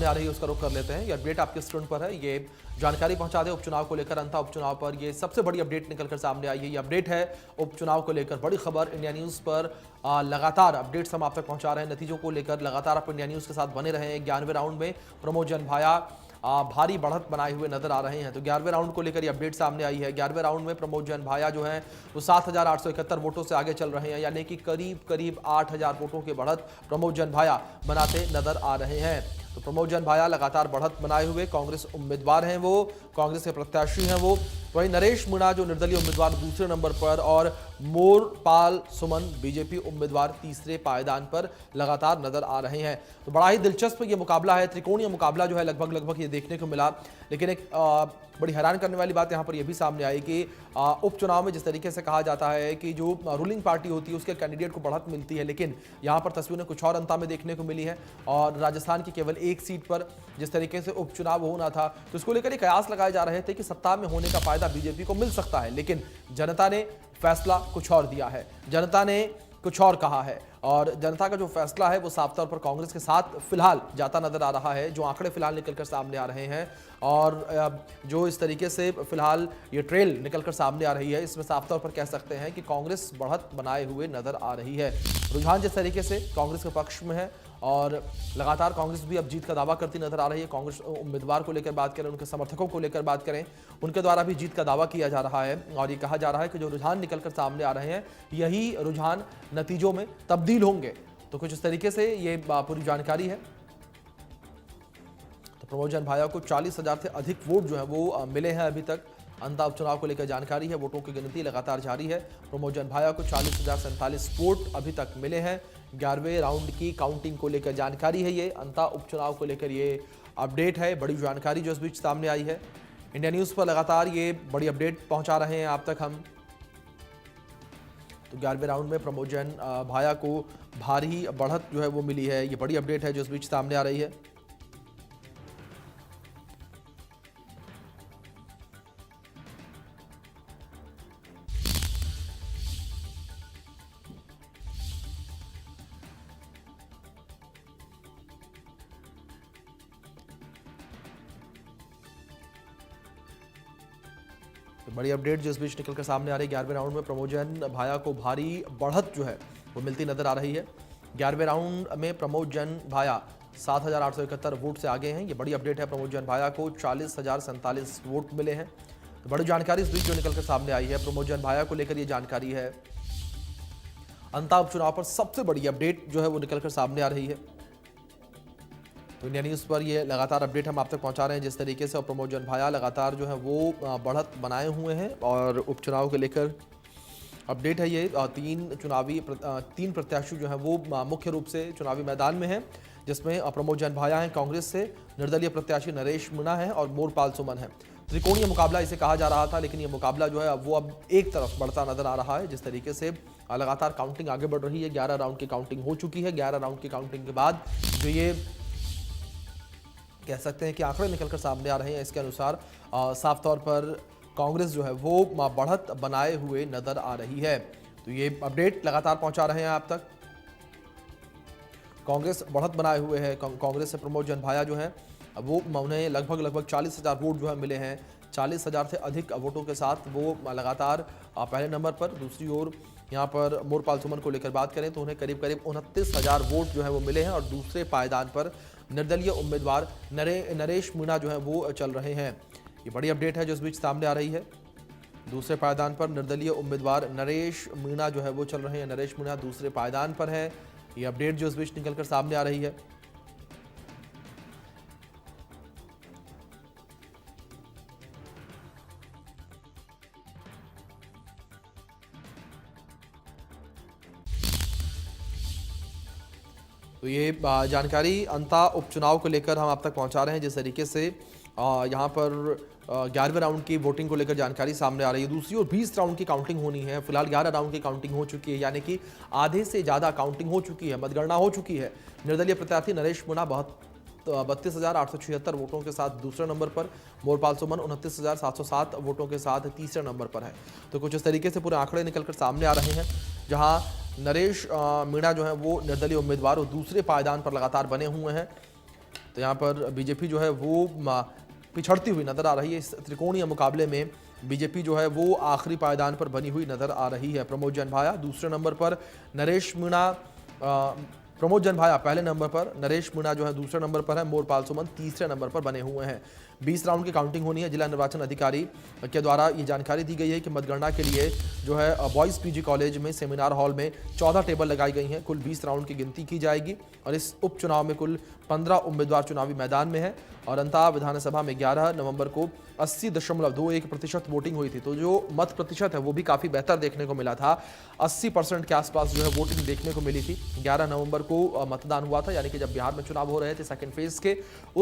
सामने आ रही है उसका रुख कर लेते हैं। ये अपडेट आपके स्क्रीन पर है, ये जानकारी पहुंचा दें उपचुनाव को लेकर। अंता उपचुनाव पर ये सबसे बड़ी अपडेट निकलकर सामने आई है। ये अपडेट है उपचुनाव को लेकर, बड़ी खबर इंडिया न्यूज़ पर लगातार अपडेट्स हम आप तक पहुंचा रहे हैं। नतीजों को लेकर लगातार आप इंडिया न्यूज़ के साथ बने रहे हैं। 11वें राउंड में प्रमोद जन भाया भारी बढ़त बनाए हुए नजर आ रहे हैं। तो 11वें राउंड को लेकर ये अपडेट सामने आई है। 11वें राउंड में प्रमोद जन भाया जो है वो 7,871 वोटों से आगे चल रहे हैं, यानी कि करीब 8,000 वोटों की बढ़त प्रमोद जन भाया बनाते नजर आ रहे हैं। तो प्रमोद जन भाया लगातार बढ़त बनाए हुए कांग्रेस उम्मीदवार हैं, वो कांग्रेस के प्रत्याशी हैं वो। वहीं नरेश मीणा जो निर्दलीय उम्मीदवार दूसरे नंबर पर और मोरपाल सुमन बीजेपी उम्मीदवार तीसरे पायदान पर लगातार नजर आ रहे हैं। तो बड़ा ही दिलचस्प ये मुकाबला है, त्रिकोणीय मुकाबला जो है लगभग ये देखने को मिला। लेकिन एक बड़ी हैरान करने वाली बात यहाँ पर यह भी सामने आई कि उपचुनाव में जिस तरीके से कहा जाता है कि जो रूलिंग पार्टी होती है उसके कैंडिडेट को बढ़त मिलती है, लेकिन यहाँ पर तस्वीरें कुछ और अंता में देखने को मिली है। और राजस्थान की केवल एक सीट पर जिस तरीके से उपचुनाव होना था, तो इसको लेकर कयास लगाए जा रहे थे कि सत्ता में होने का फायदा बीजेपी को मिल सकता है, लेकिन जनता ने फैसला कुछ और दिया है, जनता ने कुछ और कहा है। और जनता का जो फैसला है वो साफ तौर पर कांग्रेस के साथ फिलहाल जाता नजर आ रहा है। जो आंकड़े फिलहाल निकलकर सामने आ रहे हैं और जो इस तरीके से फिलहाल ये ट्रेल निकलकर सामने आ रही है, इसमें साफ तौर पर कह सकते हैं कि कांग्रेस बढ़त बनाए हुए नजर आ रही है। रुझान जिस तरीके से कांग्रेस के पक्ष में है और लगातार कांग्रेस भी अब जीत का दावा करती नजर आ रही है। कांग्रेस उम्मीदवार को लेकर बात करें, उनके समर्थकों को लेकर बात करें, उनके द्वारा भी जीत का दावा किया जा रहा है। और ये कहा जा रहा है कि जो रुझान निकलकर सामने आ रहे हैं यही रुझान नतीजों में तब्दील होंगे। तो कुछ इस तरीके से ये पूरी जानकारी है। तो प्रमोद जन भाया को 40,000 से अधिक वोट जो है वो मिले हैं अभी तक। अंता उपचुनाव को लेकर जानकारी है, वोटों की गिनती लगातार जारी है। प्रमोद जन भाया को 40,047 वोट अभी तक मिले हैं। 11वें राउंड की काउंटिंग को लेकर जानकारी है, ये अंता उपचुनाव को लेकर ये अपडेट है। बड़ी जानकारी जो इस बीच सामने आई है, इंडिया न्यूज़ पर लगातार ये बड़ी अपडेट पहुंचा रहे हैं आप तक हम। तो 11वें राउंड में प्रमोद जन भाया को भारी बढ़त जो है वो मिली है, ये बड़ी अपडेट है जो इस बीच सामने आ रही है। तो बड़ी अपडेट जो इस बीच निकलकर सामने आ रही है, 11वें राउंड में प्रमोद जन भाया को भारी बढ़त जो है वो मिलती नजर आ रही है। 11वें राउंड में प्रमोद जन भाया 7,871 वोट से आगे हैं, ये बड़ी अपडेट है। प्रमोद जन भाया को 40,047 वोट मिले हैं। तो बड़ी जानकारी इस बीच जो निकलकर सामने आई है, प्रमोद जन भाया को लेकर ये जानकारी है। अंता उपचुनाव पर सबसे बड़ी अपडेट जो है वो निकलकर सामने आ रही है। तो इंडिया न्यूज़ पर ये लगातार अपडेट हम आप तक पहुंचा रहे हैं जिस तरीके से। और प्रमोद जन भाया लगातार जो है वो बढ़त बनाए हुए हैं और उपचुनाव को लेकर अपडेट है ये। तीन प्रत्याशी जो हैं वो मुख्य रूप से चुनावी मैदान में हैं, जिसमें प्रमोद जन भाया हैं कांग्रेस से, निर्दलीय प्रत्याशी नरेश मीणा है और मोरपाल सुमन है। त्रिकोणीय मुकाबला इसे कहा जा रहा था, लेकिन ये मुकाबला जो है वो अब एक तरफ बढ़ता नजर आ रहा है। जिस तरीके से लगातार काउंटिंग आगे बढ़ रही है, 11 राउंड की काउंटिंग हो चुकी है। 11 राउंड की काउंटिंग के बाद जो ये कह सकते हैं कि आंकड़े निकलकर सामने आ रहे हैं, इसके अनुसार साफ तौर पर कांग्रेस जो है वो बढ़त बनाए हुए नजर आ रही है। तो ये अपडेट लगातार पहुंचा रहे हैं आप तक। कांग्रेस बढ़त बनाए हुए है। कांग्रेस से प्रमोद जन भाया जो है वो उन्हें लगभग 40,000 वोट जो है मिले हैं। 40,000 से अधिक वोटों के साथ वो लगातार पहले नंबर पर। दूसरी ओर यहाँ पर मोरपाल सुमन को लेकर बात करें तो उन्हें करीब 29,000 वोट जो है वो मिले हैं। और दूसरे पायदान पर निर्दलीय उम्मीदवार नरेश मीणा जो है वो चल रहे हैं। ये बड़ी अपडेट है जो इस बीच सामने आ रही है। दूसरे पायदान पर निर्दलीय उम्मीदवार नरेश मीणा जो है वो चल रहे हैं। नरेश मीणा दूसरे पायदान पर है। ये अपडेट जो इस बीच निकलकर सामने आ रही है। तो ये जानकारी अंता उपचुनाव को लेकर हम आप तक पहुंचा रहे हैं। जिस तरीके से यहाँ पर 11वें राउंड की वोटिंग को लेकर जानकारी सामने आ रही है। दूसरी ओर 20 राउंड की काउंटिंग होनी है। फिलहाल 11 राउंड की काउंटिंग हो चुकी है, यानी कि आधे से ज़्यादा काउंटिंग हो चुकी है, मतगणना हो चुकी है। निर्दलीय प्रत्याशी नरेश मीणा 32,876 वोटों के साथ दूसरे नंबर पर, मोरपाल सुमन 29,707 वोटों के साथ तीसरे नंबर पर है। तो कुछ इस तरीके से पूरे आंकड़े निकलकर सामने आ रहे हैं, जहां नरेश मीणा जो है वो निर्दलीय उम्मीदवार और दूसरे पायदान पर लगातार बने हुए हैं। तो यहाँ पर बीजेपी जो है वो पिछड़ती हुई नजर आ रही है। इस त्रिकोणीय मुकाबले में बीजेपी जो है वो आखिरी पायदान पर बनी हुई नजर आ रही है। प्रमोद जन भाया दूसरे नंबर पर, नरेश मीणा प्रमोद जन भाया पहले नंबर पर, नरेश मीणा जो है दूसरे नंबर पर है, मोरपाल सुमन तीसरे नंबर पर बने हुए हैं। 20 राउंड की काउंटिंग होनी है। जिला निर्वाचन अधिकारी के द्वारा ये जानकारी दी गई है कि मतगणना के लिए जो है बॉयज़ पीजी कॉलेज में सेमिनार हॉल में 14 टेबल लगाई गई हैं। कुल 20 राउंड की गिनती की जाएगी और इस उपचुनाव में कुल 15 उम्मीदवार चुनावी मैदान में हैं और अंतः विधानसभा में 11 नवंबर को 80.21% वोटिंग हुई थी। तो जो मत प्रतिशत है वो भी काफ़ी बेहतर देखने को मिला था। 80% के आसपास जो है वोटिंग देखने को मिली थी। 11 नवंबर को मतदान हुआ था, यानी कि जब बिहार में चुनाव हो रहे थे सेकेंड फेज के, उस